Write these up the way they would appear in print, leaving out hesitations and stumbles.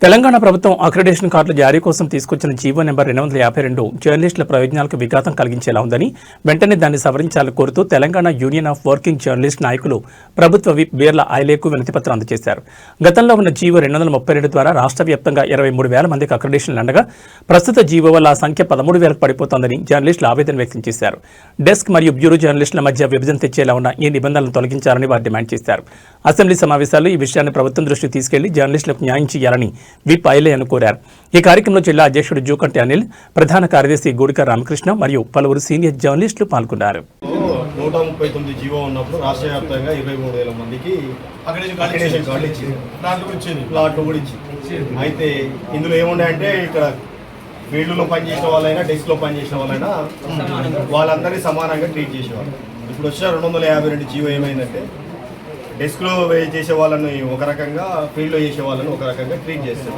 తెలంగాణ ప్రభుత్వం అక్రిడేషన్ కార్డుల జారీ కోసం తీసుకొచ్చిన జీవో నెంబర్ 252 జర్నలిస్టుల ప్రయోజనాలకు విఘాతం కలిగించేలా ఉందని వెంటనే దాన్ని సవరించాలని కోరుతూ Telangana union of working journalist నాయకులు ప్రభుత్వ విప్ బీర్ల ఐలేకు వినతిపత్రం అందజేశారు. గతంలో ఉన్న జీవో 232 ద్వారా రాష్ట్ర వ్యాప్తంగా 23,000 మందికి అక్రిడేషన్లు ఉండగా ప్రస్తుత జీవో వల్ల ఆ సంఖ్య 13,000కు పడిపోతోందని జర్నలిస్టులు ఆవేదన వ్యక్తం చేశారు. డెస్క్ మరియు బ్యూరో జర్నలిస్టుల మధ్య విభజన తెచ్చేలా ఉన్న ఈ నిబంధనలను తొలగించాలని వారు డిమాండ్ చేశారు. అసెంబ్లీ సమావేశాల్లో ఈ విషయాన్ని ప్రభుత్వం దృష్టికి తీసుకెళ్లి జర్నలిస్టులకు న్యాయం చేయాలని విప్ ఐలేను కోరారు. ఈ కార్యక్రమంలో జిల్లా అధ్యక్షుడు జూకంటి అనిల్, ప్రధాన కార్యదర్శి గూడిక రామకృష్ణ మరియు పలువురు సీనియర్ జర్నలిస్టులు పాల్గొన్నారు. 139 జీవో ఉన్నప్పుడు రాష్ట్ర వ్యాప్తంగా 23,000 మందికి అక్రిడేషన్ కార్డులు ఇచ్చింది, ప్లాట్లు కూడా ఇచ్చింది. అయితే ఇందులో ఏముండే ఇక్కడ ఫీల్డ్లో పనిచేసిన వాళ్ళైనా డెస్క్లో పనిచేసిన వాళ్ళైనా వాళ్ళందరినీ సమానంగా ట్రీట్ చేసేవాళ్ళు. ఇప్పుడు వచ్చిన 252 జీవో ఏమైందంటే డెస్క్లో చేసే వాళ్ళని ఒక రకంగా, ఫీల్డ్లో చేసే వాళ్ళని ఒక రకంగా ట్రీట్ చేస్తారు.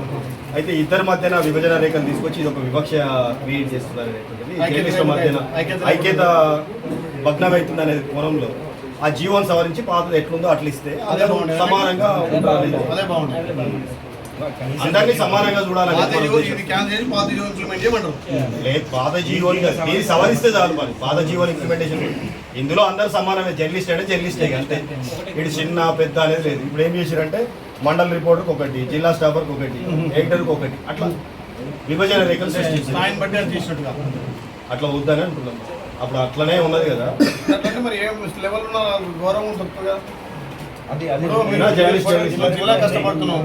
అయితే ఇద్దరి మధ్యన విభజన రేఖలు తీసుకొచ్చి ఇది ఒక వివక్ష క్రియేట్ చేస్తున్నారు అనేటువంటిది మధ్యన ఐక్యత భగ్నమవుతుంది అనే కోణంలో ఆ జీవోని సవరించి పాతది ఎట్లుందో అట్లా ఇస్తే సమానంగా అందరినీ సమానంగా చూడాలని పాత జీవోని సవరిస్తే చాలు. మరి పాత జీవోని ఇంప్లిమెంటేషన్ ఇందులో అందరూ సమానమే. జర్నలిస్ట్ అంటే జర్నలిస్టే అంతే, ఇటు చిన్న పెద్ద అనేది లేదు. ఇప్పుడు ఏం చేశారంటే మండల్ రిపోర్టర్కి ఒకటి, జిల్లా స్టాఫర్కి ఒకటి, ఎడిటర్కి ఒకటి, అట్లా విభజన రేఖలు సృష్టించారు. అట్లా వద్దని అంటున్నాం. అప్పుడు అట్లనే ఉన్నది కదా. మరి ఏం లెవెల్ ఉన్న గౌరవం ఉంటుంది కదా. జిల్లా కష్టపడుతున్నావు,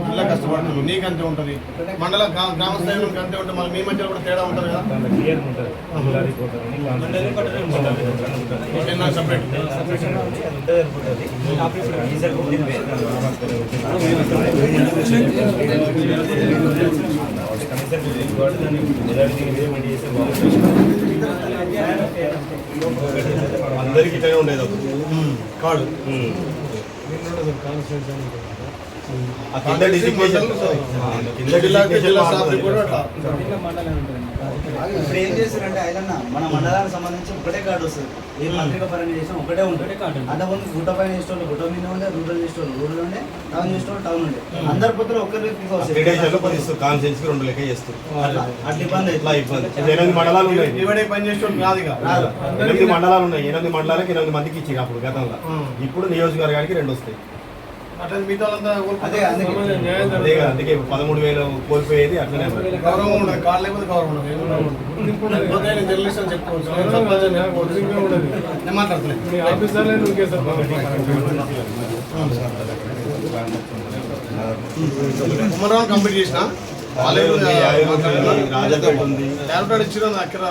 జిల్లా కష్టపడుతున్నావు, నీకంతే ఉంటుంది. మండల గ్రామ స్థాయిలో అంతే ఉంటుంది. మళ్ళీ మీ మధ్యలో కూడా తేడా ఉంటుంది కదా. అందరికి ఇట్లనే ఉండేది కాడు. ఇప్పుడు ఏం చేస్తారంటే ఆయన మన మండలానికి సంబంధించి ఒకటే కార్డు వస్తుంది. ఏ పత్రిక పరంగా చేసినా ఒకటే ఉంటుంది. అంతకుముందు గుట్ట పైన చేసేవాళ్ళు గుట్ట మీద ఉండే, రూరల్ చేసేవాళ్ళు రూరల్ ఉండే, టౌన్ చేసేవాళ్ళు టౌన్ ఉండే. అందరి పొత్తులు ఒక్కరి వ్యక్తికి వస్తాయి. కాన్సెన్స్ 2 లెక్క చేస్తారు. అట్లా ఇబ్బంది ఇట్లా ఇబ్బంది. 8 మండలాలు ఉన్నాయి, 8 మండలాలు ఉన్నాయి. 8 మండలాలకు 8 మందికి ఇచ్చి అప్పుడు గతంలో. ఇప్పుడు నియోజకవర్గానికి 2 వస్తాయి. అందుకే 13,000 కోల్పోయేది అట్లనే. గౌరవం ఉండదు, కాళ్ళు లేకపోతే గౌరవం ఉండదు. జర్నలిస్ట్ అని చెప్పుకోవచ్చు. నేను మాట్లాడుతున్నాను. కుమరావు కంప్లీట్ చేసిన ఇచ్చిన అక్కడ